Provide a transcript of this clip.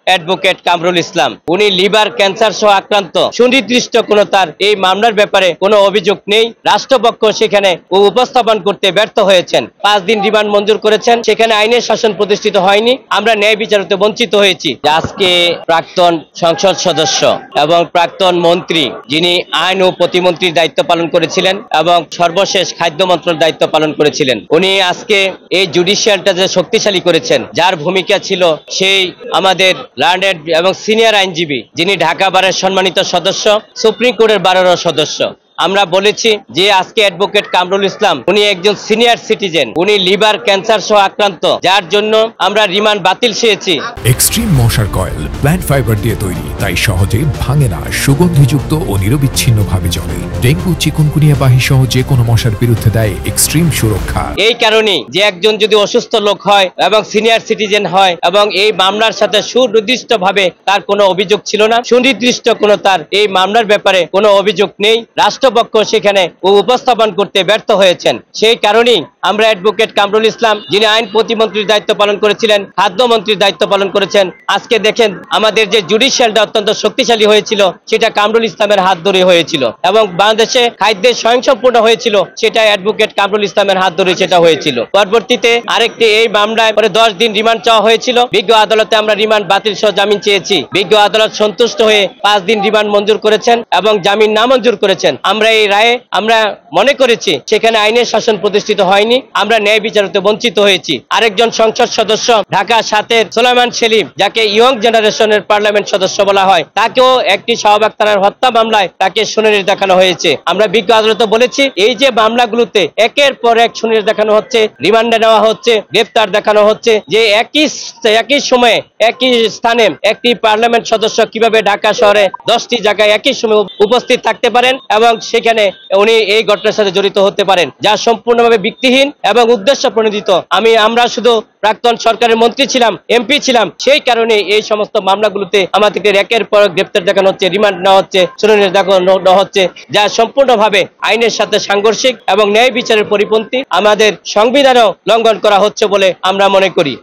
Advocate Kamrul Islam. উনি liver cancer সহ আক্রান্ত। সুনির্দিষ্ট কোনো তার এই মামলার ব্যাপারে কোনো অভিযোগ নেই। রাষ্ট্রপক্ষ সেখানে উপস্থাপন করতে ব্যর্থ হয়েছেন। 5 দিন রিমান্ড মঞ্জুর করেছেন, সেখানে আইনের শাসন প্রতিষ্ঠিত হয়নি। আমরা ন্যায় বিচার হতে বঞ্চিত হয়েছি। আজকে প্রাক্তন সংসদ সদস্য এবং প্রাক্তন মন্ত্রী, যিনি আইন ও প্রতিমন্ত্রীর দায়িত্ব পালন করেছিলেন এবং সর্বশেষ খাদ্য মন্ত্রণালয়ের দায়িত্ব পালন করেছিলেন, উনি আজকে এই জুডিশিয়ালটা যে শক্তিশালী করেছেন, যার ভূমিকা ছিল সেই আমাদের লার্নেড এবং সিনিয়র আইনজীবী, যিনি ঢাকা বারের সম্মানিত সদস্য, সুপ্রিম কোর্টের 12 সদস্য। আমরা বলেছি যে আজকে অ্যাডভোকেট কামরুল ইসলাম উনি একজন সিনিয়র সিটিজেন, উনি লিভার ক্যান্সার সহ আক্রান্ত, যার জন্য আমরা রিমান্ড বাতিল চেয়েছি। এক্সট্রিম মশার কয়েল প্ল্যান্ট ফাইবার দিয়ে তৈরি, তাই সহজে ভাঙে না, সুগন্ধিযুক্ত ও নিরবিচ্ছিন্নভাবে জ্বলে। ডেঙ্গু, চিকুনগুনিয়া বাহি সহ যে কোনো মশার বিরুদ্ধে দেয় এক্সট্রিম সুরক্ষা। এই কারণে যে একজন যদি অসুস্থ লোক হয় এবং সিনিয়র সিটিজেন হয় এবং এই মামলার সাথে সুনির্দিষ্টভাবে তার কোনো অভিযোগ ছিল না, সুনির্দিষ্ট কোনো তার এই মামলার ব্যাপারে কোনো অভিযোগ নেই, রাষ্ট্রপক্ষ সেখানে উপস্থাপন করতে ব্যর্থ হয়েছেন। সেই কারণেই আমরা অ্যাডভোকেট কামরুল ইসলাম, যিনি আইন প্রতিমন্ত্রীর দায়িত্ব পালন করেছিলেন, খাদ্যমন্ত্রীর দায়িত্ব পালন করেছেন, আজকে দেখেন আমাদের যে জুডিশিয়ালটা অত্যন্ত শক্তিশালী হয়েছিল, সেটা কামরুল ইসলামের হাত ধরে হয়েছিল এবং বাংলাদেশে খাদ্যের স্বয়ংসম্পূর্ণ হয়েছিল, সেটা অ্যাডভোকেট কামরুল ইসলামের হাত ধরে সেটা হয়েছিল। পরবর্তীতে আরেকটি এই মামলায় পরে 10 দিন রিমান্ড চাওয়া হয়েছিল। বিজ্ঞ আদালতে আমরা রিমান্ড বাতিল সহ জামিন চেয়েছি। বিজ্ঞ আদালত সন্তুষ্ট হয়ে 5 দিন রিমান্ড মঞ্জুর করেছেন এবং জামিন নামঞ্জুর করেছেন। আমরা এই রায়ে আমরা মনে করেছি সেখানে আইনের শাসন প্রতিষ্ঠিত হয়নি, আমরা ন্যায় বিচার হতে বঞ্চিত হয়েছি। আরেকজন সংসদ সদস্য ঢাকা 7-এর সোলাইমান সেলিম, যাকে ইয়ং জেনারেশনের পার্লামেন্ট সদস্য বলা হয়, তাকেও একটি শাহবাগ থানার হত্যা মামলায় তাকে শুনানি দেখানো হয়েছে। আমরা বিজ্ঞ আদালতে বলেছি এই যে মামলাগুলোতে একের পর এক শুনানি দেখানো হচ্ছে, রিমান্ডে নেওয়া হচ্ছে, গ্রেফতার দেখানো হচ্ছে, যে একই সময়ে একই স্থানে একটি পার্লামেন্ট সদস্য কিভাবে ঢাকা শহরে 10টি জায়গায় একই সময় উপস্থিত থাকতে পারেন এবং সেখানে উনি এই ঘটনার সাথে জড়িত হতে পারেন, যা সম্পূর্ণভাবে ভিত্তিহীন এবং উদ্দেশ্য প্রণোদিত। আমরা শুধু প্রাক্তন সরকারের মন্ত্রী ছিলাম, এমপি ছিলাম, সেই কারণে এই সমস্ত মামলাগুলোতে আমাদেরকে একের পর গ্রেফতার দেখানো হচ্ছে, রিমান্ড নেওয়া হচ্ছে, শুনানি দেখানো হচ্ছে, যা সম্পূর্ণভাবে আইনের সাথে সাংঘর্ষিক এবং ন্যায় বিচারের পরিপন্থী। আমাদের সংবিধানও লঙ্ঘন করা হচ্ছে বলে আমরা মনে করি।